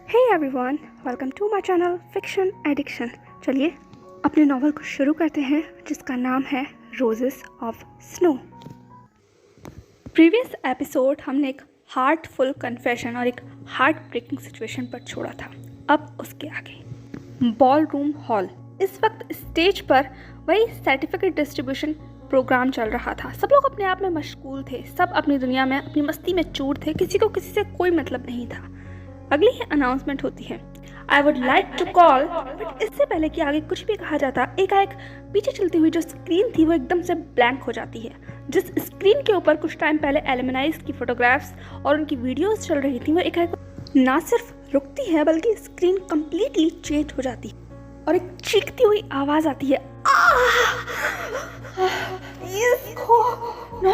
Hey everyone, welcome to my channel fiction addiction. चलिए अपने novel को शुरू करते हैं जिसका नाम है roses of snow. Previous episode हमने एक हार्टफुल कन्फेशन और एक हार्ट ब्रेकिंग सिचुएशन पर छोड़ा था। अब उसके आगे बॉल रूम हॉल। इस वक्त स्टेज पर वही सर्टिफिकेट डिस्ट्रीब्यूशन प्रोग्राम चल रहा था। सब लोग अपने आप में मशगूल थे, सब अपनी दुनिया में अपनी मस्ती में चूर थे, किसी को किसी से कोई मतलब नहीं था। अगली ही अनाउंसमेंट होती है, I would like to call. But इससे पहले कि आगे कुछ भी कहा जाता, एकाएक पीछे चलती हुई जो स्क्रीन थी वो एकदम से ब्लैंक हो जाती है। जिस स्क्रीन के ऊपर कुछ टाइम पहले एलुमनाइज की फोटोग्राफ्स और उनकी वीडियोस चल रही थी वो एकाएक ना सिर्फ रुकती है बल्कि स्क्रीन कंप्लीटली चेंज हो जाती है और एक चीखती हुई आवाज आती है, नो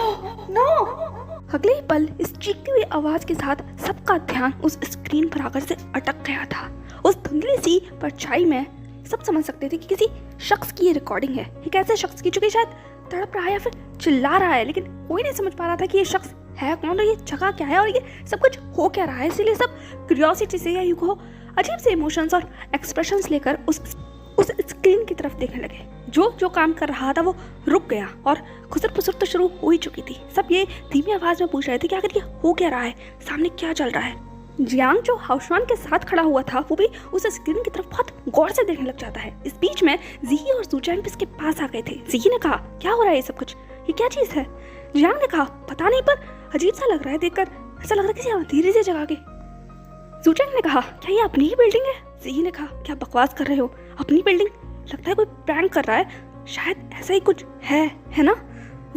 नो। अगले ही पल इस चीखती हुई आवाज के साथ सबका ध्यान उस स्क्रीन पर आकर से अटक गया था। उस धुंधली सी परछाई में सब समझ सकते थे कि किसी शख्स की ये रिकॉर्डिंग है, एक ऐसे शख्स की जो कि शायद तड़प रहा है या फिर चिल्ला रहा है, लेकिन कोई नहीं समझ पा रहा था कि ये शख्स है कौन और ये जगह क्या है और ये सब कुछ हो क्या रहा है। इसीलिए सब क्यूरियोसिटी से या यूं कहो अजीब से इमोशंस और एक्सप्रेशंस लेकर उस स्क्रीन की तरफ देखने लगे। जो काम कर रहा था वो रुक गया और खुसर पुसर तो शुरू हो ही चुकी थी। सब ये धीमी आवाज में पूछ रहे थे कि आखिर ये हो क्या रहा है, सामने क्या चल रहा है। जियांग जो हाउशवान के साथ खड़ा हुआ था वो भी उस स्क्रीन की तरफ बहुत गौर से देखने लग जाता है। इस बीच में ज़ी और सूचैंग भी इसके पास आ गए थे। ज़ी ने कहा, क्या हो रहा है ये सब कुछ, ये क्या चीज़ है? जियांग ने कहा, पता नहीं पर अजीब सा लग रहा है, देखकर ऐसा लग रहा है किसी अंधेरी से जगह के। सूचैंग ने कहा, क्या ये अपनी ही बिल्डिंग है? ज़ी ने कहा, क्या बकवास कर रहे हो, अपनी बिल्डिंग? लगता है कोई प्रैंक कर रहा है, शायद ऐसा ही कुछ है ना?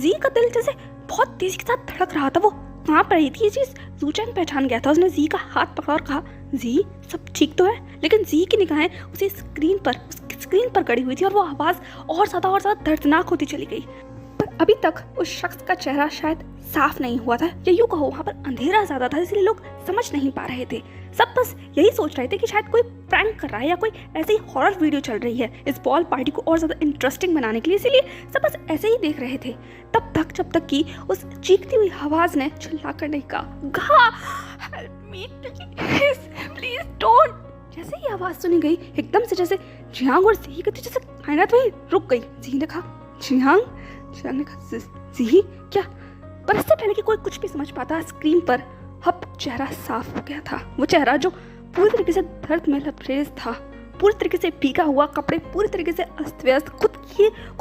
जी का दिल जैसे बहुत तेजी के साथ धड़क रहा था। वो कांप रही थी। ये चीज सूचैंग पहचान गया था। उसने जी का हाथ पकड़ा और कहा, जी सब ठीक तो है? लेकिन जी की निगाहें उसी स्क्रीन पर गड़ी हुई थी और वो आवाज और ज्यादा दर्दनाक होती चली गई। पर अभी तक उस शख्स का चेहरा शायद साफ नहीं हुआ था, या यूं कहो वहां पर अंधेरा ज्यादा था, इसलिए लोग समझ नहीं पा रहे थे। सब बस यही सोच रहे थे कि शायद कोई प्रैंक कर रहा है या कोई ऐसी हॉरर वीडियो चल रही है इस बॉल पार्टी को और ज्यादा इंटरेस्टिंग बनाने के लिए, इसीलिए सब बस ऐसे ही देख रहे थे जब तक कि उस चीखती हुई आवाज ने चिल्लाकर नहीं कहा, हेल्प मी प्लीज डोंट। जैसे ही आवाज सुनी गई एकदम से जैसे जियांग और ज़ी की जैसे कायनात वहीं रुक गई। ज़ी ने कहा, जियांग ने कहा, ज़ी क्या? पर इससे पहले कि कोई कुछ भी समझ पाता, स्क्रीन पर अब चेहरा साफ हो गया था। वो चेहरा जो पूरी तरीके से दर्द में लबरेज था, पूरी तरीके से भीगा हुआ, कपड़े पूरी तरीके से अस्त व्यस्त, खुद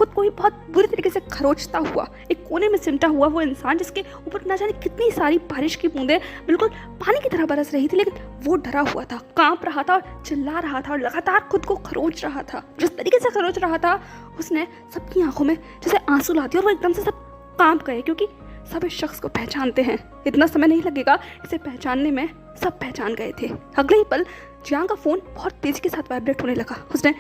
को ही बहुत बुरी तरीके से खरोचता हुआ, एक कोने में सिमटा हुआ वो इंसान जिसके ऊपर ना जाने कितनी सारी बारिश की बूंदें बिल्कुल पानी की तरह बरस रही थी, लेकिन वो डरा हुआ था, कांप रहा था और चिल्ला रहा था और लगातार खुद को खरोच रहा था। जिस तरीके से खरोच रहा था उसने सबकी आंखों में जैसे आंसू ला दिए और वो एकदम से सब कांप गए, क्योंकि सब इस शख्स को पहचानते हैं। इतना समय नहीं लगेगा इसे पहचानने में, सब पहचान गए थे। अगले ही पल जियांग का फोन बहुत तेजी के साथ वाइब्रेट होने लगा। उसने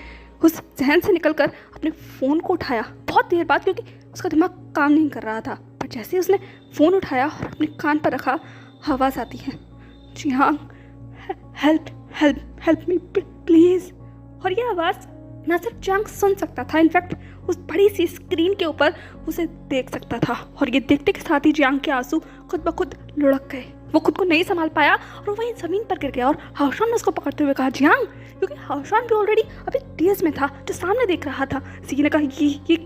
उस जहन से निकलकर अपने फोन को उठाया बहुत देर बाद, क्योंकि उसका दिमाग काम नहीं कर रहा था। पर जैसे ही उसने फोन उठाया और अपने कान पर रखा, आवाज आती है, जियांग हेल्प मी प्लीज। और यह आवाज ना सिर्फ जियांग सुन सकता था, इनफैक्ट उस बड़ी सी स्क्रीन के ऊपर उसे देख सकता था। और ये देखते के साथ ही जियांग के आंसू खुद ब खुद लुढ़क गए। वो खुद को नहीं संभाल पाया और वहीं जमीन पर गिर गया। और हाउशवान ने उसको पकड़ते हुए कहा, जियांग, क्योंकि हाउशवान भी ऑलरेडी अभी टीएस में था, जो सामने देख रहा था। सी ने कहा, ये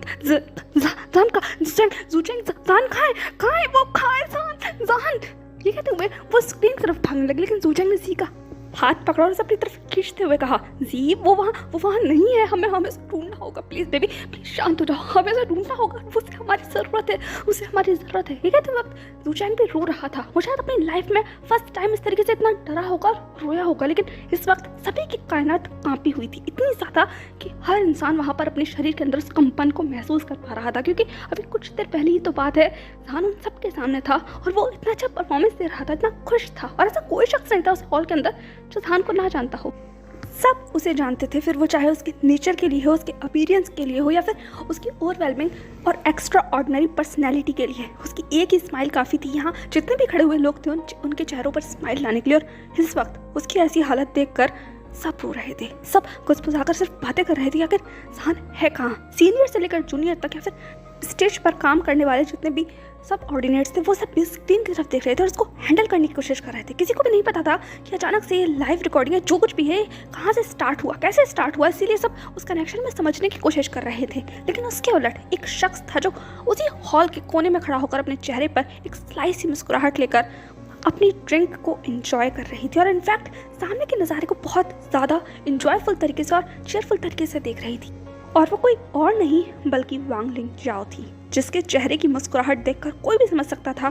जान ये कहते हुए वो स्क्रीन की तरफ भागने लगी, लेकिन जूचैंग ने सी का हाथ पकड़ा और उसे अपनी तरफ खींचते हुए कहा, जी वो वहाँ नहीं है, हमें ढूंढना होगा, प्लीज बेबी प्लीज शांत हो जाओ, हमें उसे ढूंढना होगा, उसे हमारी ज़रूरत है। ये कहते वक्त जूचैंग भी रो रहा था। वो शायद अपनी लाइफ में फर्स्ट टाइम इस तरीके से इतना डरा होगा, रोया होगा, लेकिन इस वक्त सभी की कायनात कांपी हुई थी, इतनी ज़्यादा कि हर इंसान वहाँ पर अपने शरीर के अंदर उस कंपन को महसूस कर पा रहा था। क्योंकि अभी कुछ देर पहले ही तो बात है, जहान उन सबके सामने था और वो इतना अच्छा परफॉर्मेंस दे रहा था, इतना खुश था, और ऐसा कोई शख्स नहीं था उस हॉल के अंदर जो जहान को ना जानता हो। सब उसे जानते थे, फिर वो चाहे उसके नेचर के लिए हो, उसके अपीयरेंस के लिए हो, या फिर उसकी ओवरवेलमिंग और एक्स्ट्रा ऑर्डिनरी पर्सनैलिटी के लिए। उसकी एक ही स्माइल काफ़ी थी। यहाँ जितने भी खड़े हुए लोग थे उनके चेहरों पर स्माइल लाने के लिए। और इस वक्त उसकी ऐसी हालत देखकर सब रो रहे थे, सब कुछ बुझाकर सिर्फ बातें कर रहे थे, आखिर जहान है कहाँ? सीनियर से लेकर जूनियर तक, या फिर स्टेज पर काम करने वाले जितने भी सब ऑर्डिनेट्स थे वो सब स्क्रीन की तरफ देख रहे थे और उसको हैंडल करने की कोशिश कर रहे थे। किसी को भी नहीं पता था कि अचानक से ये लाइव रिकॉर्डिंग है, जो कुछ भी है कहाँ से स्टार्ट हुआ, कैसे स्टार्ट हुआ, इसीलिए सब उस कनेक्शन में समझने की कोशिश कर रहे थे। लेकिन उसके उलट एक शख्स था जो उसी हॉल के कोने में खड़ा होकर अपने चेहरे पर एक स्लाइसी मुस्कुराहट लेकर अपनी ड्रिंक को एंजॉय कर रही थी और इनफैक्ट सामने के नज़ारे को बहुत ज़्यादा इंजॉयफुल तरीके से और चेयरफुल तरीके से देख रही थी। और वो कोई और नहीं बल्कि वांग लिंग जाओ थी, जिसके चेहरे की मुस्कुराहट देखकर कोई भी समझ सकता था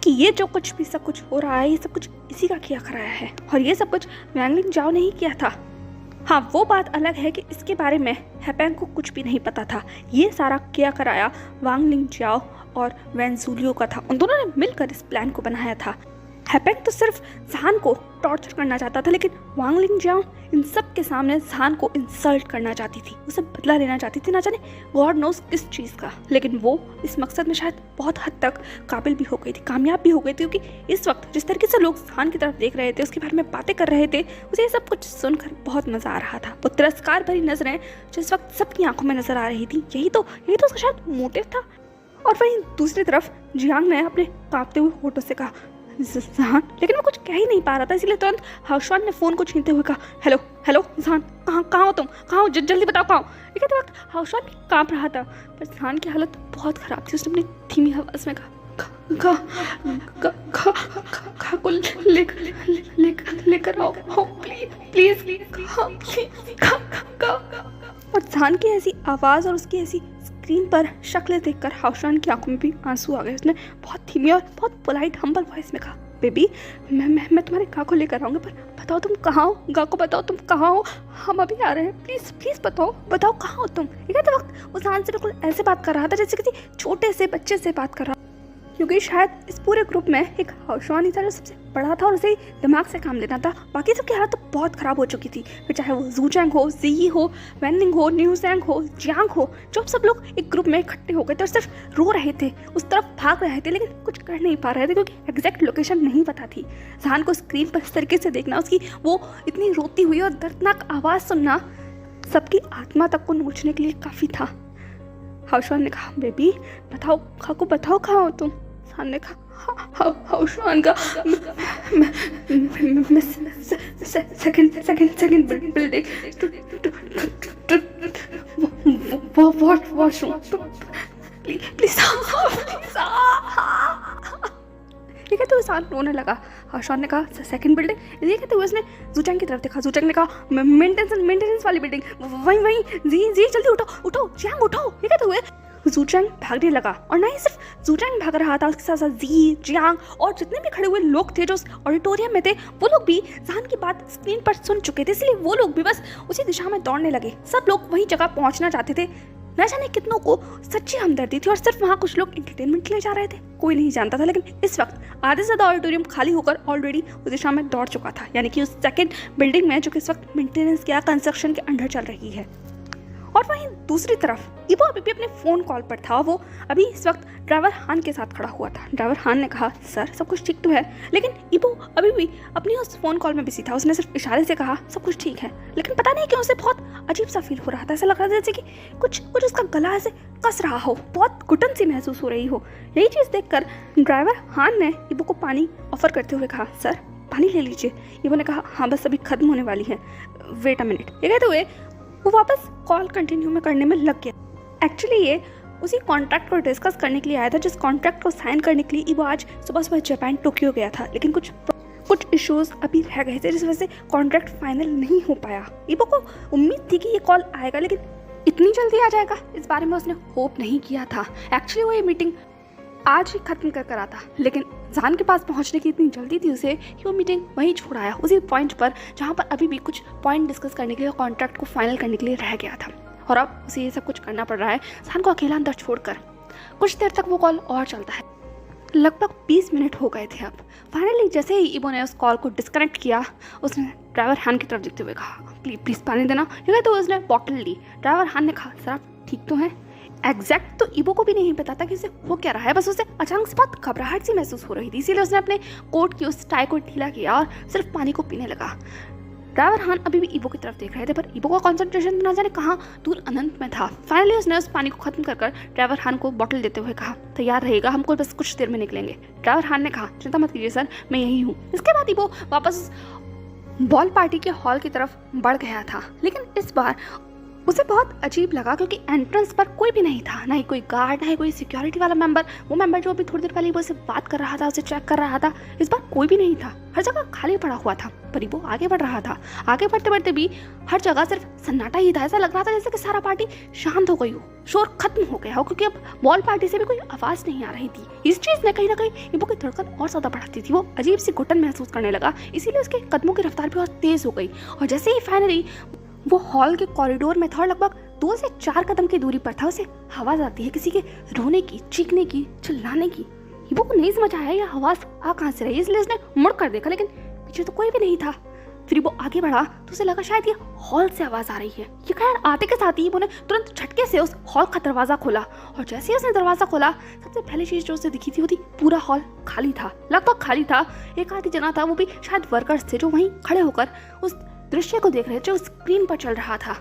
कि ये जो कुछ भी सब कुछ हो रहा है ये सब कुछ इसी का किया कराया है और ये सब कुछ वांग लिंग जाओ ने ही किया था। हाँ, वो बात अलग है कि इसके बारे में हैपेंग को कुछ भी नहीं पता था। ये सारा किया कराया वांग लिंग जाओ और वैन जूलियो का था। उन दोनों ने मिलकर इस प्लान को बनाया था। हैपेंग तो सिर्फ जहान को टॉर्चर करना चाहता था, लेकिन वांग लिंग जाओ इन सब के सामने जहान को इंसल्ट करना चाहती थी, उसे बदला लेना चाहती थी, ना जाने गॉड नोस किस चीज़ का। लेकिन वो इस मकसद में शायद बहुत हद तक काबिल भी हो गई थी, कामयाब भी हो गई थी, क्योंकि इस वक्त जिस तरीके से लोग जहान की तरफ देख रहे थे, उसके बारे में बातें कर रहे थे, उसे ये सब कुछ सुनकर बहुत मज़ा आ रहा था। वो तिरस्कार भरी नजरें जिस वक्त सबकी आंखों में नजर आ रही थी, यही तो उसका शायद मोटिव था। और वहीं दूसरी तरफ जियांग ने अपने कांपते हुए होठों से कहा जहान, लेकिन वो कुछ कह ही नहीं पा रहा था, इसलिए तुरंत हाउशवान ने फोन को छीनते हुए कहा हेलो हेलो जहान, कहाँ हो तुम, कहाँ हो, जल्दी बताओ कहाँ हो। लेकिन तो वक्त हाउशवान भी कांप रहा था, पर जहान की हालत बहुत खराब थी। उसने अपनी धीमी आवाज में कहा को लेकर आओ प्लीज। और जहान की ऐसी आवाज और उसकी ऐसी स्क्रीन पर शक्लें देखकर हाउशवान की आंखों में भी आंसू आ गए। उसने बहुत धीमी और बहुत पोलाइट हम्बल वॉइस में कहा बेबी, मैं तुम्हारे गा को लेकर आऊँगा, पर बताओ तुम कहाँ हो, गा को बताओ तुम कहाँ हो, हम अभी आ रहे हैं, प्लीज बताओ कहाँ हो तुम। ये कहते वक्त वो जहान से बिल्कुल ऐसे बात कर रहा था जैसे किसी छोटे से बच्चे से बात कर रहा, क्योंकि शायद इस पूरे ग्रुप में एक हाउशवान ही था जो सबसे बड़ा था और उसे दिमाग से काम लेना था। बाकी सबकी हालत तो बहुत ख़राब हो चुकी थी, फिर चाहे वो जूचैंग हो, जी हो, वैनलिंग हो, न्यूजैंग हो, जियांग हो, जो सब लोग एक ग्रुप में इकट्ठे हो गए थे और सिर्फ रो रहे थे, उस तरफ भाग रहे थे, लेकिन कुछ कर नहीं पा रहे थे क्योंकि एग्जैक्ट लोकेशन नहीं पता थी। जहान को स्क्रीन पर इस तरीके से देखना, उसकी वो इतनी रोती हुई और दर्दनाक आवाज़ सुनना सबकी आत्मा तक को नोचने के लिए काफ़ी था। हाउशवान ने कहा बेबी बताओ कहाँ हो तुम। ने कहा हाउशवान का सेकंड बिल्डिंग वॉशरूम प्लीज। ये कहते हुए सांस रोने लगा। हाउशवान ने कहा सेकंड बिल्डिंग। ये कहते हुए उसने जूचैंग की तरफ देखा। जूचैंग ने कहा मेंटेनेंस वाली बिल्डिंग, वहीं जी जल्दी उठो जियांग उठो। ये कहते हुए जूचैंग भागने लगा और ना ही सिर्फ जूचैंग भाग रहा था, उसके साथ साथ जी, जियांग और जितने भी खड़े हुए लोग थे जो उस ऑडिटोरियम में थे, वो लोग भी जहान की बात स्क्रीन पर सुन चुके थे, इसलिए वो लोग भी बस उसी दिशा में दौड़ने लगे। सब लोग वही जगह पहुंचना चाहते थे। न जाने कितनों को सच्ची हमदर्दी थी और सिर्फ वहाँ कुछ लोग एंटरटेनमेंट के लिए जा रहे थे, कोई नहीं जानता था। लेकिन इस वक्त आधे से ज़्यादा ऑडिटोरियम खाली होकर ऑलरेडी उस दिशा में दौड़ चुका था, यानी कि उस सेकंड बिल्डिंग में जो कि इस वक्त मेंटेनेंस या कंस्ट्रक्शन के अंडर चल रही है। और वहीं दूसरी तरफ इबो अभी भी अपने फ़ोन कॉल पर था। वो अभी इस वक्त ड्राइवर हान के साथ खड़ा हुआ था। ड्राइवर हान ने कहा सर सब कुछ ठीक तो है, लेकिन इबो अभी भी अपनी उस फ़ोन कॉल में बिजी था। उसने सिर्फ इशारे से कहा सब कुछ ठीक है, लेकिन पता नहीं क्यों उसे बहुत अजीब सा फील हो रहा था। ऐसा लग रहा था जैसे कि कुछ उसका गला ऐसे कस रहा हो, बहुत घुटन सी महसूस हो रही हो। यही चीज़ देखकर ड्राइवर हान ने इबो को पानी ऑफर करते हुए कहा सर पानी ले लीजिए। इबो ने कहा हाँ बस अभी खत्म होने वाली है, वेट अ मिनट। ये कहते हुए वो वापस कॉल कंटिन्यू में करने में लग गया। एक्चुअली ये उसी कॉन्ट्रैक्ट को डिस्कस करने के लिए आया था जिस कॉन्ट्रैक्ट को साइन करने के लिए इबो आज सुबह जापान टोक्यो गया था, लेकिन कुछ इश्यूज अभी रह गए थे जिस वजह से कॉन्ट्रैक्ट फाइनल नहीं हो पाया। इबो को उम्मीद थी कि ये कॉल आएगा, लेकिन इतनी जल्दी आ जाएगा इस बारे में उसने होप नहीं किया था। एक्चुअली वो ये मीटिंग आज ही खत्म कर आता, लेकिन जहान के पास पहुंचने की इतनी जल्दी थी उसे कि वो मीटिंग वहीं छोड़ आया, उसी पॉइंट पर जहां पर अभी भी कुछ पॉइंट डिस्कस करने के लिए, कॉन्ट्रैक्ट को फाइनल करने के लिए रह गया था। और अब उसे ये सब कुछ करना पड़ रहा है जहान को अकेला अंदर छोड़कर। कुछ देर तक वो कॉल और चलता है, लगभग 20 मिनट हो गए थे। अब फाइनली जैसे ही इबो ने उस कॉल को डिस्कनेक्ट किया, उसने ड्राइवर हान की तरफ देखते हुए कहा प्लीज़ पानी देना। तो उसने बॉटल ली। ड्राइवर हान ने कहा सर आप ठीक तो हैं? एग्जैक्ट तो इबो को भी नहीं पता था कि उसे हो क्या रहा है, बस उसे अचानक से बहुत घबराहट सी महसूस हो रही थी, इसीलिए उसने अपने कोट की उस टाई को ढीला किया और सिर्फ पानी को पीने लगा। ड्राइवर हान अभी भी ईबो की तरफ देख रहे थे, पर ईबो का कंसंट्रेशन ना जाने कहाँ दूर अनंत में था। फाइनली उसने उस पानी को खत्म कर ड्राइवर हान को बोतल देते हुए कहा, तैयार रहेगा, हमको बस कुछ देर में निकलेंगे। ड्राइवर हान ने कहा, चिंता मत कीजिए सर, मैं यही हूँ। इसके बाद ईबो वापस बॉल पार्टी के हॉल की तरफ बढ़ गया था, लेकिन इस बार उसे बहुत अजीब लगा क्योंकि एंट्रेंस पर कोई भी नहीं था, ना ही कोई गार्ड, ना ही कोई सिक्योरिटी वाला मेंबर। वो मेंबर जो अभी थोड़ी देर पहले वो से बात कर रहा था, उसे चेक कर रहा था, इस बार कोई भी नहीं था। हर जगह खाली पड़ा हुआ था, पर वो आगे बढ़ रहा था। आगे बढ़ते बढ़ते भी हर जगह सिर्फ सन्नाटा ही था। ऐसा लग रहा था जैसे कि सारा पार्टी शांत हो गई हो, शोर खत्म हो गया हो, क्योंकि अब बॉल पार्टी से भी कोई आवाज नहीं आ रही थी। इस चीज ने कहीं ना कहीं ईबो की धड़कन और ज्यादा बढ़ाती थी। वो अजीब सी घुटन महसूस करने लगा, इसीलिए उसके कदमों की रफ्तार भी और तेज हो गई। और जैसे ही फाइनली वो हॉल के कॉरिडोर में था, लगभग 2 से 4 कदम की दूरी पर था, उसे आवाज आती है किसी के रोने की, चीखने की, चिल्लाने की। ईबो को नहीं समझ आया यह आवाज आ कहां से रही, इसलिए उसने मुड़ कर देखा, लेकिन पीछे तो कोई भी नहीं था। फिर वो आगे बढ़ा तो उसे लगा शायद ये हॉल से आवाज आ रही है। ये खैर आते के साथ ही ईबो ने तुरंत झटके से उस हॉल का दरवाजा खोला, और जैसे ही उसने दरवाजा खोला, सबसे पहली चीज जो उसे दिखी थी वो थी पूरा हॉल खाली था, लगभग खाली था। एक आधी जना था, वो भी शायद वर्कर्स थे जो वहीं खड़े होकर उस दृश्य को देख रहे थे जो स्क्रीन पर चल रहा था।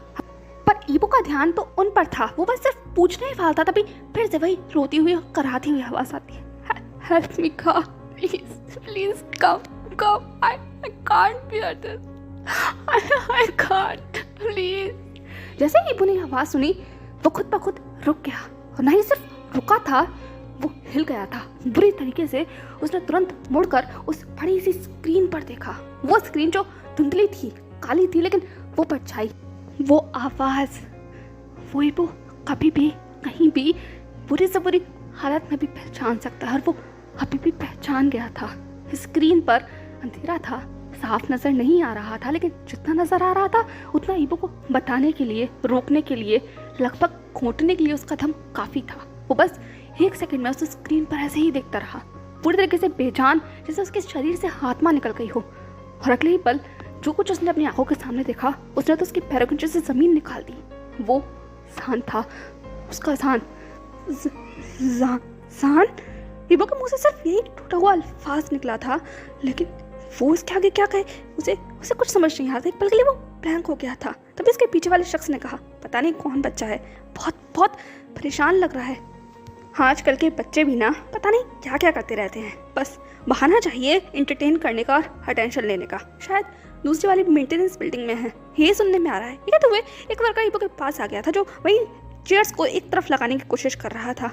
पर ईबो का ध्यान तो उन पर था, वो बस सिर्फ पूछने ही वाला था। तभी फिर से वही रोती हुई और कराहती हुई आवाज आती है, help me God, please please come, I can't beer this, I can't, please. जैसे ईबो ने आवाज सुनी, वो खुद ब खुद रुक गया, और नहीं सिर्फ रुका था, वो हिल गया था बुरी तरीके से। उसने तुरंत मुड़कर उस बड़ी सी स्क्रीन पर देखा। वो स्क्रीन जो धुंधली थी, काली थी, लेकिन वो परछाई, वो आवाज, वो ईबो कभी भी कहीं भी बुरी से बुरी हालत में भी पहचान सकता है, और वो अभी भी पहचान गया था। स्क्रीन पर अंधेरा था, साफ नजर नहीं आ रहा था, लेकिन जितना नजर आ रहा था उतना ईबो को बताने के लिए, रोकने के लिए, लगभग घोंटने के लिए उसका दम काफी था। वो बस 1 सेकंड में उस स्क्रीन पर ऐसे ही देखता रहा, पूरी तरीके से बेजान, जैसे उसके शरीर से आत्मा निकल गई हो। और अगले ही पल जो कुछ उसने अपनी आंखों के सामने देखा, उसने तो उसके पैरों के नीचे से जमीन निकाल दी। वो सान था, उसका सान। सान? ईबो के मुंह से सिर्फ यही टूटा हुआ अल्फाज निकला था, लेकिन वो उसके आगे क्या कहे, उसे कुछ समझ नहीं आ रहा था। एक पल के लिए वो ब्लैंक हो गया था। तभी उसके पीछे वाले शख्स ने कहा, पता नहीं कौन बच्चा है, बहुत परेशान लग रहा है। हाँ, आजकल के बच्चे भी ना पता नहीं क्या क्या करते रहते हैं, बस बहाना चाहिए एंटरटेन करने का और अटेंशन लेने का। शायद दूसरी वाली मेंटेनेंस बिल्डिंग में है, ये सुनने में आ रहा है। ये कहते हुए एक वर्कर ईबो के पास आ गया था, जो वही चेयर्स को एक तरफ लगाने की कोशिश कर रहा था,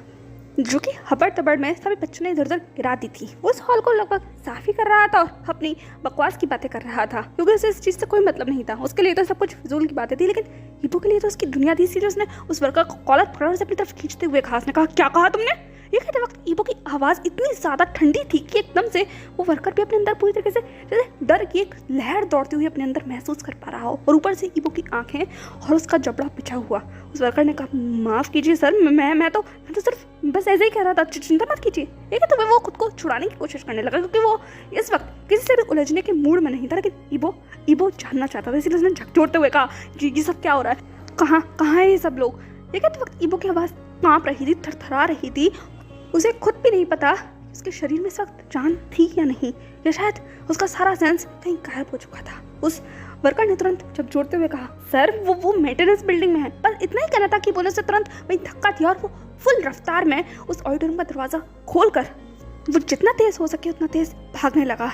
जो कि हबड़ तबड़ में सभी बच्चों ने इधर उधर गिरा दी थी। उस हॉल को लगभग साफ ही कर रहा था और अपनी बकवास की बातें कर रहा था, क्योंकि उसे इस चीज़ से कोई मतलब नहीं था। उसके लिए तो सब कुछ फिजूल की बातें थी, लेकिन ईबो के लिए तो उसकी दुनिया थी। इसीलिए उसने उस वर्कर को कॉलर पकड़ा और उसे अपनी तरफ खींचते हुए कहा, उसने कहा, क्या कहा तुमने? ये कहते वक्त ईबो की आवाज़ इतनी ज़्यादा ठंडी थी कि एकदम से वो वर्कर भी अपने अंदर पूरी तरीके से जैसे डर की एक लहर दौड़ती हुई अपने अंदर महसूस कर पा रहा हो, और ऊपर से ईबो की आंखें और उसका जबड़ा पिछा हुआ। उस वर्कर ने कहा, माफ़ कीजिए सर, मैं तो सिर्फ बस ऐसे ही कह रहा था, चिंता मत कीजिए। ये कहते हुए वो खुद को छुड़ाने की कोशिश करने लगा, क्योंकि वो इस वक्त किसी से भी उलझने के मूड में नहीं था। लेकिन ईबो जानना चाहता था, इसलिए उसने झकझोरते हुए कहा, जी ये सब क्या हो रहा है, कहाँ है ये सब लोग? ये कहते वक्त ईबो की आवाज़ कांप रही थी, थरथरा रही थी। उसे खुद भी नहीं पता उसके शरीर में इस वक्त जान थी या नहीं, या शायद उसका सारा सेंस कहीं गायब हो चुका था। उस वर्कर ने तुरंत जब जोड़ते हुए कहा, सर वो मेंटेनेंस बिल्डिंग में है। बस इतना ही कहना था कि बोले से तुरंत वही धक्का दिया और वो फुल रफ्तार में उस ऑडिटोरियम का दरवाजा खोलकर वो जितना तेज हो सके उतना तेज भागने लगा।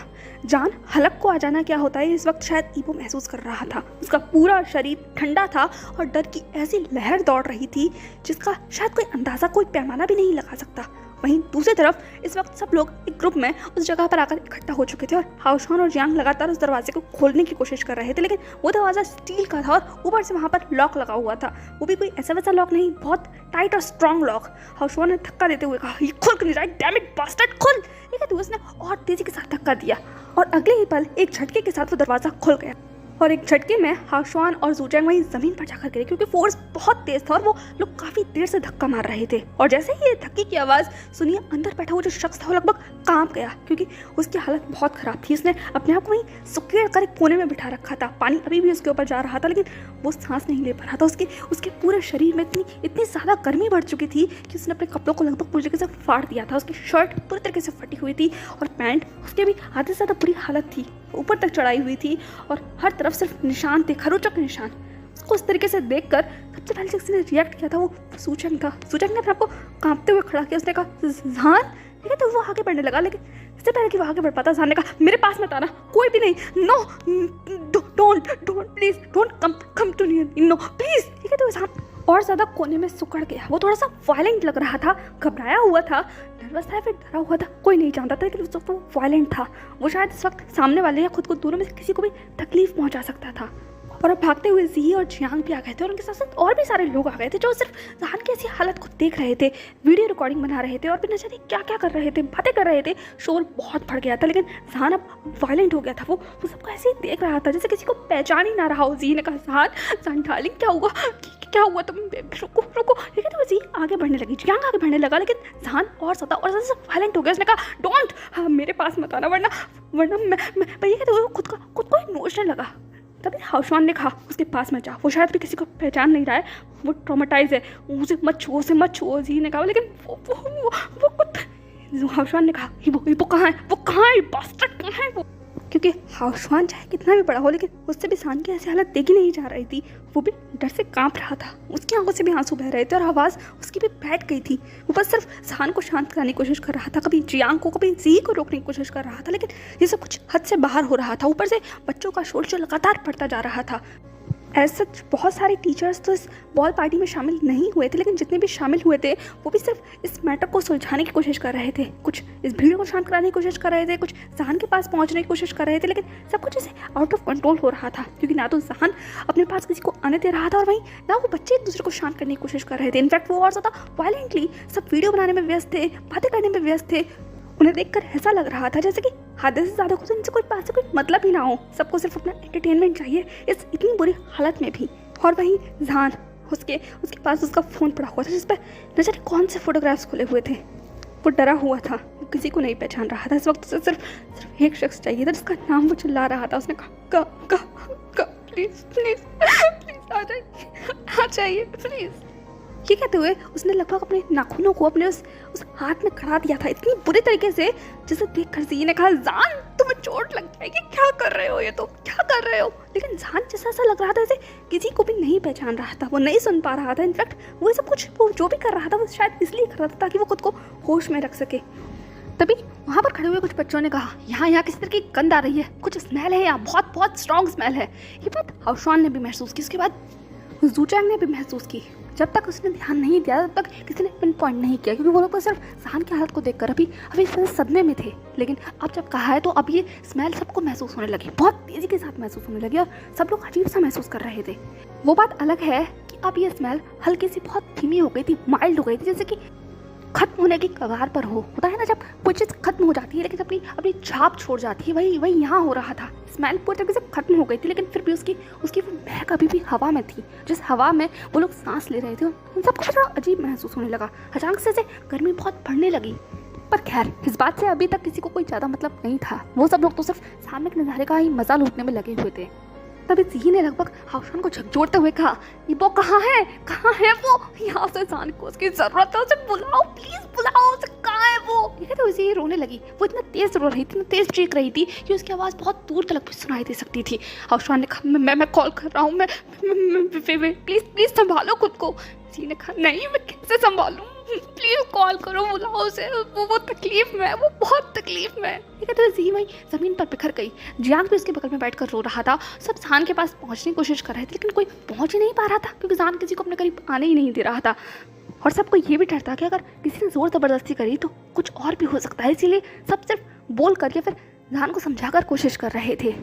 जान हलक को आ जाना क्या होता है, इस वक्त शायद ईबो महसूस कर रहा था। उसका पूरा शरीर ठंडा था और डर की ऐसी लहर दौड़ रही थी जिसका शायद कोई अंदाजा, कोई पैमाना भी नहीं लगा सकता। वहीं दूसरी तरफ इस वक्त सब लोग एक ग्रुप में उस जगह पर आकर इकट्ठा हो चुके थे, और हाउशॉन और जियांग लगातार उस दरवाजे को खोलने की कोशिश कर रहे थे, लेकिन वो दरवाज़ा स्टील का था और ऊपर से वहाँ पर लॉक लगा हुआ था। वो भी कोई ऐसा वैसा लॉक नहीं, बहुत टाइट और स्ट्रॉन्ग लॉक। हाउशॉन ने धक्का देते हुए कहा, ये खुल क्यों नहीं रहा है, डैम इट बास्टर्ड, खुल। ये कहते हुए उसने और तेजी के साथ धक्का दिया, और अगले ही पल एक झटके के साथ वो दरवाज़ा खुल गया, और एक झटके में हाशवान और जूचैंग वहीं जमीन पर जाकर गिरे, क्योंकि फोर्स बहुत तेज था और वो लोग काफी देर से धक्का मार रहे थे। और जैसे ही ये धक्के की आवाज सुनिए, अंदर बैठा हुआ जो शख्स था वो लगभग कांप गया, क्योंकि उसकी हालत बहुत खराब थी। उसने अपने आप को वहीं सुकेड़ कर एक कोने में बिठा रखा था, पानी अभी भी उसके ऊपर जा रहा था, लेकिन वो सांस नहीं ले पा रहा था। उसके पूरे शरीर में इतनी ज्यादा गर्मी बढ़ चुकी थी कि उसने अपने कपड़ों को लगभग पूरी तरीके से फाड़ दिया था। उसकी शर्ट पूरी तरीके से फटी हुई थी और पैंट उसके भी आधे से ज्यादा बुरी हालत थी। ऊपर तक चढ़ाई हुई थी और हर तरफ सिर्फ निशान थे, खरोचक निशान। उसको उस तरीके से देखकर सबसे पहले जिसने रिएक्ट किया था वो सूचक था। सूचक ने अपने आपको कांपते हुए खड़ा किया। उसने कहा जहान, ठीक है, तो वो आगे बढ़ने लगा, लेकिन इससे पहले कि वो आगे बढ़ पाता जहान ने कहा मेरे पास मत आना, कोई भी नहीं, no don't please don't come too near, no please, ठीक है। तो जहान और ज़्यादा कोने में सुकड़ गया। वो थोड़ा सा वायलेंट लग रहा था, घबराया हुआ था, नर्वस था, फिर डरा हुआ था, कोई नहीं जानता था, लेकिन उस वक्त वो वायलेंट था। वो शायद इस वक्त सामने वाले या खुद को दोनों में से किसी को भी तकलीफ पहुंचा सकता था। और अब भागते हुए जी और जियांग भी आ गए थे और उनके साथ साथ और भी सारे लोग आ गए थे जो सिर्फ जहान की ऐसी हालत को देख रहे थे, वीडियो रिकॉर्डिंग बना रहे थे और भी न जाने क्या क्या कर रहे थे, बातें कर रहे थे। शोर बहुत बढ़ गया था, लेकिन जहान अब वायलेंट हो गया था। वो सबको ऐसे ही देख रहा था जैसे किसी को पहचान ही ना रहा हो। जी ने कहा जहान डार्लिंग क्या हुआ तुम, रुको, ठीक है। तो जी आगे बढ़ने लगी, जियांग आगे बढ़ने लगा, लेकिन जहान और ज़्यादा वायलेंट हो गया। उसने कहा डोंट, मेरे पास मत आना, वरना मैं भैया, तो खुद को इमोशनल लगा। तभी हाउसवान ने कहा उसके पास मत जा, वो शायद भी किसी को पहचान नहीं रहा है, वो ट्रॉमेटाइज है, उसे मत छुओ। जी ने कहा, लेकिन वो हाउसवान ने कहा वो कहाँ है बास्टर्ड कहाँ है वो, क्योंकि हाउसवान चाहे कितना भी बड़ा हो, लेकिन उससे भी जहान की ऐसी हालत देखी नहीं जा रही थी। वो भी डर से कांप रहा था, उसकी आंखों से भी आंसू बह रहे थे और आवाज़ उसकी भी बैठ गई थी। वो बस सिर्फ जहान को शांत कराने की कोशिश कर रहा था, कभी जियांग को, कभी जी को रोकने की कोशिश कर रहा था, लेकिन ये सब कुछ हद से बाहर हो रहा था। ऊपर से बच्चों का शोर जो लगातार बढ़ता जा रहा था। एज सच बहुत सारे टीचर्स तो इस बॉल पार्टी में शामिल नहीं हुए थे, लेकिन जितने भी शामिल हुए थे वो भी सिर्फ इस मैटर को सुलझाने की कोशिश कर रहे थे। कुछ इस भीड़ को शांत कराने की कोशिश कर रहे थे, कुछ जहान के पास पहुंचने की कोशिश कर रहे थे, लेकिन सब कुछ ऐसे आउट ऑफ कंट्रोल हो रहा था, क्योंकि ना तो जहान अपने पास किसी को आने दे रहा था और वहीं ना वो बच्चे एक दूसरे को शांत करने की कोशिश कर रहे थे। इनफैक्ट वो और ज़्यादा वायलेंटली सब वीडियो बनाने में व्यस्त थे, बातें करने में व्यस्त थे। उन्हें देखकर ऐसा लग रहा था जैसे कि हद से ज़्यादा कुछ इनसे कोई पास से कोई मतलब ही ना हो, सबको सिर्फ अपना एंटरटेनमेंट चाहिए इस इतनी बुरी हालत में भी। और वहीं जहान, उसके पास उसका फ़ोन पड़ा हुआ था जिस पर न जाने कौन से फोटोग्राफ्स खुले हुए थे। वो डरा हुआ था, वो किसी को नहीं पहचान रहा था। इस वक्त उसे सिर्फ एक शख्स चाहिए था जिसका नाम वो चिल्ला रहा था। उसने कहा प्लीज आ जाइए प्लीज़। ये कहते हुए उसने लगभग अपने नाखूनों को अपने उस हाथ में खड़ा दिया था इतनी बुरी तरीके से जिसे देखकर जी ने कहा जान तुम्हें चोट लग जाएगी, क्या कर रहे हो, ये तो क्या कर रहे हो। लेकिन जान जैसा ऐसा लग रहा था जैसे किसी को भी नहीं पहचान रहा था, वो नहीं सुन पा रहा था। इनफैक्ट वो सब कुछ वो जो भी कर रहा था वो शायद इसलिए कर रहा था ताकि वो खुद को होश में रख सके। तभी वहाँ पर खड़े हुए कुछ बच्चों ने कहा यहाँ किसी तरह की गंध आ रही है, कुछ स्मेल है यहाँ, बहुत स्ट्रॉन्ग स्मेल है। ये बात हाउसवान ने भी महसूस की, उसके बाद जूचैंग ने भी महसूस की। जब तक उसने ध्यान नहीं दिया तब तक किसी ने पिन पॉइंट नहीं किया, क्योंकि वो लोग सिर्फ जहान की हालत को देखकर अभी सदमे में थे। लेकिन अब जब कहा है तो अब ये स्मेल सबको महसूस होने लगी, बहुत तेज़ी के साथ महसूस होने लगी और सब लोग अजीब सा महसूस कर रहे थे। वो बात अलग है कि अब ये स्मेल हल्की सी बहुत धीमी हो गई थी, माइल्ड हो गई थी, जैसे कि खत्म होने की कगार पर होता है ना जब कोई चीज़ खत्म हो जाती है लेकिन अपनी छाप छोड़ जाती है, वही यहाँ हो रहा था। स्मेल पूरी तरीके से खत्म हो गई थी, लेकिन फिर भी उसकी वो महक अभी भी हवा में थी। जिस हवा में वो लोग सांस ले रहे थे उन सबको थोड़ा अजीब महसूस होने लगा। अचानक से गर्मी बहुत बढ़ने लगी। पर खैर इस बात से अभी तक किसी को कोई ज़्यादा मतलब नहीं था। वो सब लोग तो सिर्फ सामने के नज़ारे का ही मजा लूटने में लगे हुए थे। तभी जी ने लगभग हाउसवान को झकझोरते हुए कहा ये वो कहाँ है वो, यहाँ से जान को उसकी जरूरत है, उसे बुलाओ प्लीज बुलाओ, उसे कहाँ है वो। ठीक है, तो रोने लगी। वो इतना तेज रो रही थी, इतना तेज चीख रही थी कि उसकी आवाज़ बहुत दूर तक भी सुनाई दे सकती थी। हाउसवान ने कहा मैं कॉल कर रहा हूँ, मैं प्लीज संभालो खुद को। जी ने कहा नहीं मैं कैसे संभालूं, प्लीज कॉल करो, बुलाओ उसे, वो तकलीफ में है, वो बहुत तकलीफ में है। ठीक है, तो जी वहीं ज़मीन पर बिखर गई। जियांग भी उसके बगल में बैठकर रो रहा था। सब जान के पास पहुंचने की कोशिश कर रहे थे लेकिन कोई पहुंच ही नहीं पा रहा था, क्योंकि जान किसी को अपने करीब आने ही नहीं दे रहा था। और सबको ये भी डर था कि अगर किसी ने ज़ोर ज़बरदस्ती करी तो कुछ और भी हो सकता है, इसीलिए सब सिर्फ बोल कर या फिर जान को समझाकर कोशिश कर रहे थे।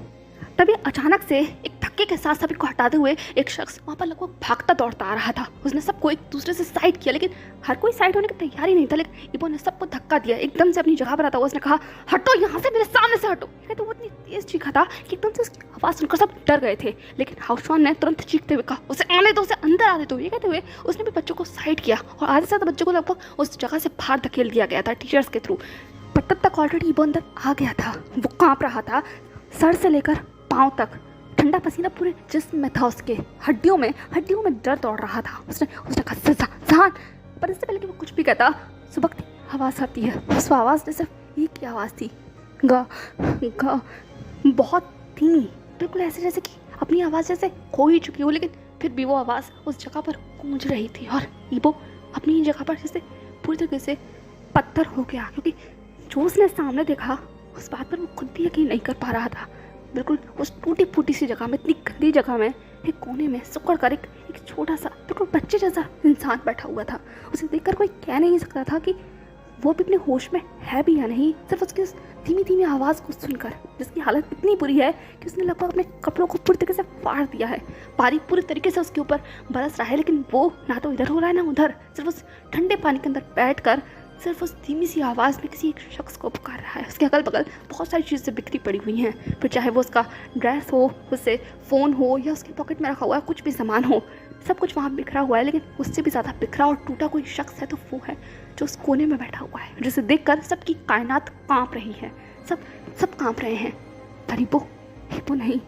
तभी अचानक से एक धक्के के साथ सभी को हटाते हुए एक शख्स वहाँ पर लगभग भागता दौड़ता आ रहा था। उसने सबको एक दूसरे से साइड किया, लेकिन हर कोई साइड होने की तैयारी नहीं था। लेकिन इबो ने सबको धक्का दिया, एकदम से अपनी जगह पर आता हुआ उसने कहा हटो यहाँ से, मेरे सामने से हटो। तो वो इतनी तेज चीखा था कि एकदम से उसकी आवाज़ सुनकर सब डर गए थे। लेकिन हाउसवान ने तुरंत चीखते हुए कहा उसे आने दो, उसे अंदर आने दो। ये कहते हुए उसने भी बच्चों को साइड किया और आधे से ज़्यादा बच्चों को लगभग उस जगह से बाहर धकेल दिया गया था टीचर्स के थ्रू। पर तब तक ऑलरेडी इबो अंदर आ गया था। वो काँप रहा था सर से लेकर पाँव तक, ठंडा पसीना पूरे जिस्म में था, उसके हड्डियों में डर दौड़ रहा था। उसने कहा जान, पर इससे पहले कि वो कुछ भी कहता सुबकती आवाज़ आती है। उस आवाज़ में सिर्फ एक ही आवाज़ थी, गा गा बहुत धीमी, बिल्कुल ऐसे जैसे कि अपनी आवाज़ जैसे खो ही चुकी हो, लेकिन फिर भी वो आवाज़ उस जगह पर गूंज रही थी। और ईबो अपनी ही जगह पर जैसे पूरी तरीके से पत्थर हो गया, क्योंकि जो उसने सामने देखा उस बात पर वो खुद भी यकीन नहीं कर पा रहा था। बिल्कुल उस टूटी फूटी सी जगह में, इतनी गंदी जगह में, एक कोने में सुकड़ कर एक छोटा सा बिल्कुल बच्चे जैसा इंसान बैठा हुआ था। उसे देखकर कोई कह नहीं सकता था कि वो भी अपने होश में है भी या नहीं, सिर्फ उसकी उस धीमी धीमी आवाज़ को सुनकर, जिसकी हालत इतनी बुरी है कि उसने लगभग अपने कपड़ों को पूरी तरीके से फाड़ दिया है। पानी पूरी तरीके से उसके ऊपर बरस रहा है, लेकिन वो ना तो इधर हो रहा है ना उधर, सिर्फ उस ठंडे पानी के अंदर बैठकर सिर्फ उस धीमी सी आवाज़ में किसी एक शख्स को पुकार रहा है। उसके अगल बगल बहुत सारी चीज़ें बिखरी पड़ी हुई हैं, फिर चाहे वो उसका ड्रेस हो, उससे फ़ोन हो, या उसके पॉकेट में रखा हुआ कुछ भी सामान हो, सब कुछ वहाँ बिखरा हुआ है। लेकिन उससे भी ज़्यादा बिखरा और टूटा कोई शख्स है तो वो है जो उस कोने में बैठा हुआ है, जिसे देखकर सबकी कायनात कांप रही है। सब कांप रहे हैं। पर ईबो नहीं,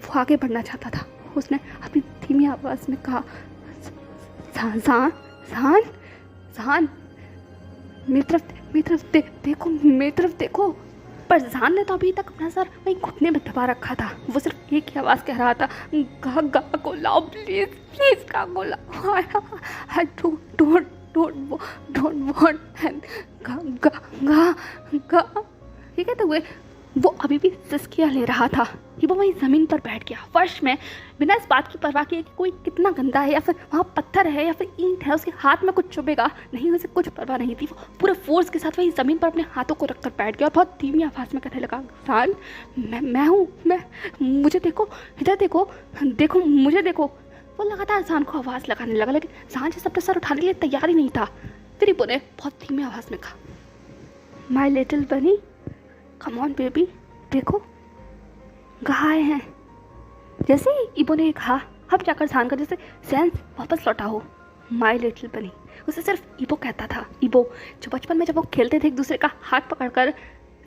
वो आगे बढ़ना चाहता था। उसने अपनी धीमी आवाज़ में कहा, ज़ान मेरी तरफ देखो। पर ज़ान ने तो अभी तक अपना सर वहीं घुटने में दबा रखा था। वो सिर्फ एक ही आवाज़ कह रहा था, गा को लाओ प्लीज़ गा को लाओ। आई डोंट वांट गा। ये कहते हुए वो अभी भी सिसकियाँ ले रहा था। वो वहीं ज़मीन पर बैठ गया, फर्श में, बिना इस बात की परवाह किए कि कोई कितना गंदा है, या फिर वहाँ पत्थर है या फिर ईंट है, उसके हाथ में कुछ चुभेगा नहीं, उसे कुछ परवाह नहीं थी। वो पूरे फोर्स के साथ वहीं ज़मीन पर अपने हाथों को रखकर बैठ गया और बहुत धीमी आवाज़ में कहने लगा, ज़ान मैं हूँ, मुझे देखो, इधर देखो मुझे देखो। वो लगातार ज़ान को आवाज़ लगाने लगा, लेकिन ज़ान जिस अपना सर उठाने के लिए तैयार ही नहीं था। फिर ईबो ने बहुत धीमी आवाज़ में कहा, माई लिटिल बनी, कम ऑन बेबी, देखो कहाँ आए हैं। जैसे ही ईबो ने कहा, अब जाकर ज़ान का जैसे सेंस वापस लौटा हो। माई लिटिल बनी, उसे सिर्फ ईबो कहता था। ईबो जो बचपन में जब वो खेलते थे एक दूसरे का हाथ पकड़कर,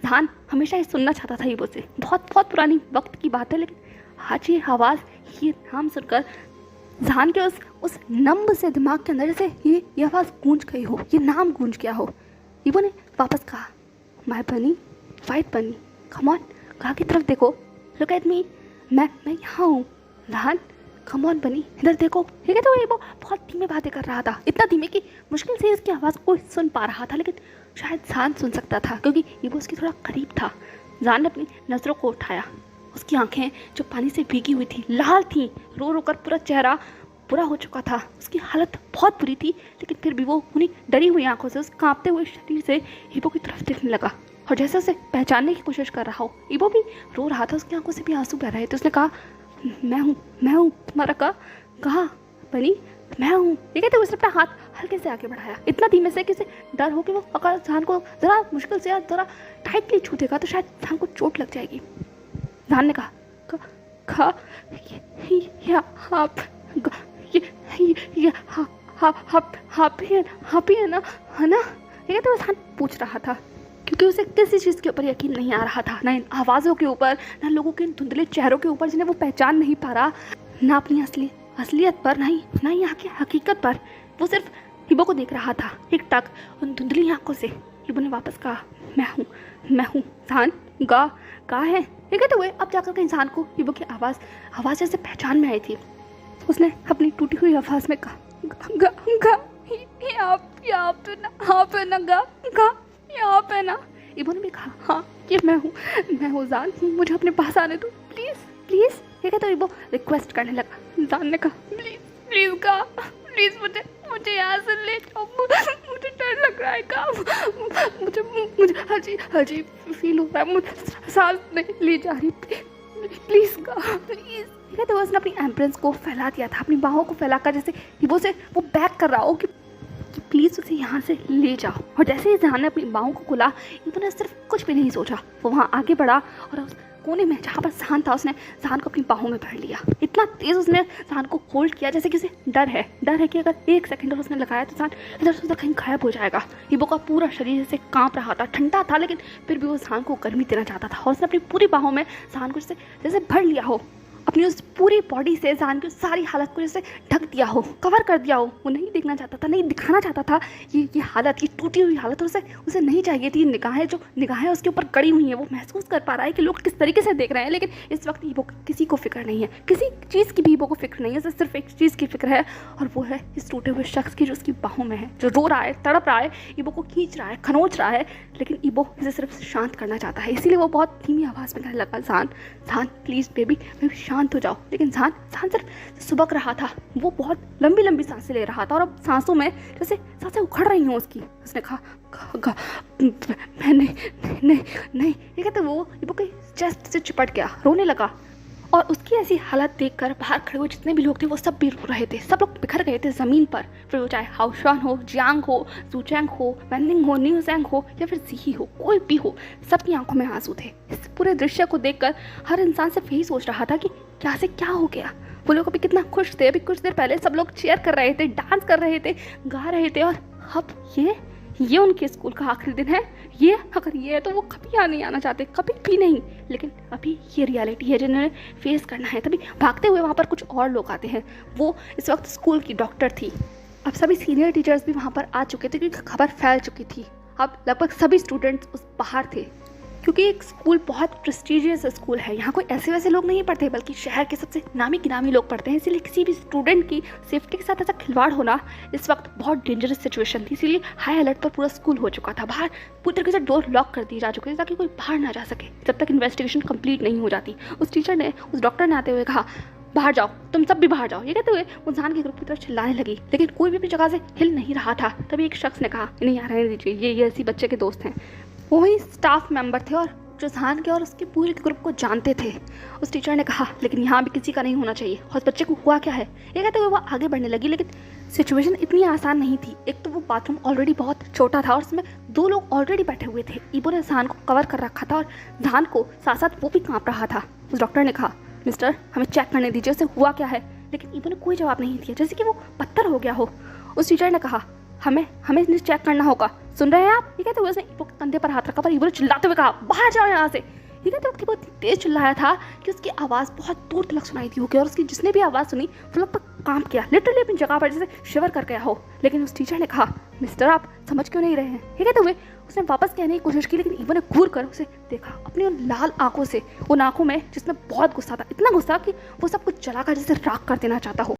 ज़ान हमेशा ये सुनना चाहता था ईबो से। बहुत पुरानी वक्त की बात है, लेकिन आज ये आवाज़, ये नाम सुनकर ज़ान के उस नम्ब से दिमाग के अंदर जैसे ये आवाज़ गूंज गई हो, ये नाम गूंज गया हो। ईबो ने वापस कहा, माई बनी, वाइट बनी, कम ऑन, कहाँ की तरफ देखो, लुक एट मी, मैं यहाँ हूँ। ज़ान कम ऑन बनी, इधर देखो। ठीक है, तो ये वो बहुत धीमे बातें कर रहा था, इतना धीमे कि मुश्किल से इसकी आवाज़ कोई सुन पा रहा था, लेकिन शायद ज़ान सुन सकता था, क्योंकि ये वो उसकी थोड़ा करीब था। ज़ान ने अपनी नज़रों को उठाया। उसकी आंखें जो पानी से भीगी हुई थी, लाल थी, रो कर पूरा चेहरा बुरा हो चुका था। उसकी हालत बहुत बुरी थी, लेकिन फिर भी वो उन्हीं डरी हुई आंखों से, उस कांपते हुए शरीर से ईबो की तरफ देखने लगा, और जैसे उसे पहचानने की कोशिश कर रहा हो। ईबो भी रो रहा था, उसकी आंखों से भी आंसू बह रहे थे। उसने कहा, मैं हूँ तुम्हारा कहाँ बनी, मैं हूँ। ये कहते हुए उसने अपना हाथ हल्के से आगे बढ़ाया, इतना धीमे से कि उसे डर हो कि वो अगर ज़ान को ज़रा मुश्किल से या ज़रा टाइटली छू देगा तो शायद ज़ान को चोट लग जाएगी। ज़ान ने कहा, हापी है ना। ये कहते हुए ज़ान पूछ रहा था, क्योंकि उसे किसी चीज़ के ऊपर यकीन नहीं आ रहा था, ना इन आवाज़ों के ऊपर, ना लोगों के इन धुंधले चेहरों के ऊपर जिन्हें वो पहचान नहीं पा रहा, ना अपनी असलियत पर, ना ही यहाँ की हकीकत पर। वो सिर्फ ईबो को देख रहा था, एक टक उन धुंधली आंखों से। ईबो ने वापस कहा, मैं हूँ ज़ान, कहाँ है। ये कहते हुए अब जाकर के इंसान को ईबो की आवाज़ जैसे पहचान में आई थी। उसने अपनी टूटी हुई आवाज़ में कहा, यहाँ पे ना। ईबो ने भी कहा, हाँ ये मैं हूँ ज़ान, मुझे अपने पास आने दो प्लीज़। ये कहते ईबो रिक्वेस्ट करने लगा। ज़ान ने कहा, प्लीज़ मुझे यहाँ से ले जाओ, मुझे डर लग रहा है, मुझे अजीब फील हो रहा है, मुझे सांस नहीं ली जा रही, प्लीज़। ठीक है, तो उसने अपनी एम्बुलेंस को फैला दिया था, अपनी बाहों को फैलाकर, जैसे ईबो से वो बैक कर रहा हो कि प्लीज़ उसे यहाँ से ले जाओ। और जैसे ही ज़ान ने अपनी बाहों को खोला, ईबो ने सिर्फ कुछ भी नहीं सोचा, वो वहाँ आगे बढ़ा और उस कोने में जहाँ पर ज़ान था, उसने ज़ान को अपनी बाहों में भर लिया। इतना तेज़ उसने ज़ान को होल्ड किया जैसे कि उसे डर है कि अगर एक सेकंड और उसने लगाया तो ज़ान इधर से उधर कहीं गायब हो जाएगा। ईबो का पूरा शरीर जैसे काँप रहा था, ठंडा था, लेकिन फिर भी वो ज़ान को गर्मी देना चाहता था, और उसने अपनी पूरी बाहों में ज़ान को जैसे भर लिया हो। अब अपनी उस पूरी बॉडी से जान की सारी हालत को जैसे ढक दिया हो, कवर कर दिया हो। वो नहीं देखना चाहता था, नहीं दिखाना चाहता था ये हालत, ये टूटी हुई हालत। और उसे नहीं चाहिए थी। निगाहें उसके ऊपर गड़ी हुई हैं। वो महसूस कर पा रहा है कि लोग किस तरीके से देख रहे हैं, लेकिन इस वक्त ईबो किसी को फिक्र नहीं है, किसी चीज़ की भी ईबो को फिक्र नहीं है। उसे सिर्फ एक चीज़ की फिक्र है, और वो है इस टूटे हुए शख्स की जो उसकी बाहों में है, जो रो रहा है, तड़प रहा है, ईबो को खींच रहा है, खनोच रहा है। लेकिन ईबो इसे सिर्फ शांत करना चाहता है, इसीलिए वो बहुत धीमी आवाज़ में कहने लगा, जान प्लीज़ बेबी शांत हो जाओ। लेकिन जान सिर्फ सुबक रहा था। वो बहुत लंबी लंबी सांसें ले रहा था, और अब सांसों में जैसे सांसें उखड़ रही हों उसकी। उसने कहा मैं नहीं। ये कहते वो ईबो के चेस्ट से चिपट गया, रोने लगा। और उसकी ऐसी हालत देखकर बाहर खड़े हुए जितने भी लोग थे वो सब भी रो रहे थे। सब लोग बिखर गए थे ज़मीन पर। फिर वो चाहे हाउशान हो, जियांग हो, जूचैंग हो, वैनिंग हो, न्यूज़ैंग हो, या फिर जीही हो, कोई भी हो, सबकी आंखों में आंसू थे। इस पूरे दृश्य को देखकर हर इंसान सिर्फ यही सोच रहा था कि क्या से क्या हो गया। वो लोग अभी कितना खुश थे, अभी कुछ देर पहले सब लोग चीयर कर रहे थे, डांस कर रहे थे, गा रहे थे, और अब ये उनके स्कूल का आखिरी दिन है। अगर ये है तो वो कभी यहाँ नहीं आना चाहते, कभी भी नहीं। लेकिन अभी ये रियलिटी है जिन्हें फेस करना है। तभी भागते हुए वहाँ पर कुछ और लोग आते हैं। वो इस वक्त स्कूल की डॉक्टर थी। अब सभी सीनियर टीचर्स भी वहाँ पर आ चुके थे क्योंकि खबर फैल चुकी थी। अब लगभग सभी स्टूडेंट्स उस बाहर थे, क्योंकि एक स्कूल बहुत प्रेस्टिजियस स्कूल है। यहाँ कोई ऐसे वैसे लोग नहीं पढ़ते, बल्कि शहर के सबसे नामी गिरामी लोग पढ़ते हैं। इसीलिए किसी भी स्टूडेंट की सेफ्टी के साथ ऐसा खिलवाड़ होना इस वक्त बहुत डेंजरस सिचुएशन थी। इसीलिए हाई अलर्ट पर पूरा स्कूल हो चुका था। बाहर पूरी तरीके से डोर लॉक कर दी जा चुकी थी ताकि कोई बाहर ना जा सके जब तक इन्वेस्टिगेशन कंप्लीट नहीं हो जाती। उस डॉक्टर ने आते हुए कहा, बाहर जाओ, तुम सब भी बाहर जाओ। ये कहते हुए वो जान के ग्रुप की तरफ चिल्लाने लगी, लेकिन कोई भी अपनी जगह से हिल नहीं रहा था। तभी एक शख्स ने कहा, नहीं आ रहने दीजिए, ये ऐसी बच्चे के दोस्त हैं। वो ही स्टाफ मेंबर थे और जो जान के और उसके पूरे ग्रुप को जानते थे। उस टीचर ने कहा, लेकिन यहाँ भी किसी का नहीं होना चाहिए, और उस बच्चे को हुआ क्या है। ये कहते हुए वो आगे बढ़ने लगी, लेकिन सिचुएशन इतनी आसान नहीं थी। एक तो वो बाथरूम ऑलरेडी बहुत छोटा था और उसमें 2 लोग ऑलरेडी बैठे हुए थे। ईबो ने जान को कवर कर रखा था और जान को साथ साथ वो भी काँप रहा था। उस डॉक्टर ने कहा, मिस्टर हमें चेक करने दीजिए, उसे हुआ क्या है। लेकिन ईबो ने कोई जवाब नहीं दिया, जैसे कि वो पत्थर हो गया हो। उस टीचर ने कहा, हमें इन्हें चेक करना होगा, सुन रहे हैं आप। ये कहते हुए उसने ईबो के कंधे पर हाथ रखा, पर ईबो ने चिल्लाते हुए कहा, बाहर जाओ यहाँ से। ये कहते वक्त बहुत तेज चिल्लाया था कि उसकी आवाज़ बहुत दूर तक सुनाई दी होगी, और उसकी जिसने भी आवाज़ सुनी वो लगभग कांप गया, लिटरली अपनी जगह पर जैसे शिवर कर गया हो। लेकिन उस टीचर ने कहा, मिस्टर आप समझ क्यों नहीं रहे हैं। ये कहते हुए उसने वापस कहने की कोशिश की, लेकिन ईबो ने घूर कर उसे देखा अपनी उन लाल आंखों से, उन आंखों में जिसमें बहुत गुस्सा था, इतना गुस्सा कि वो सब कुछ जलाकर जैसे राख कर देना चाहता हो।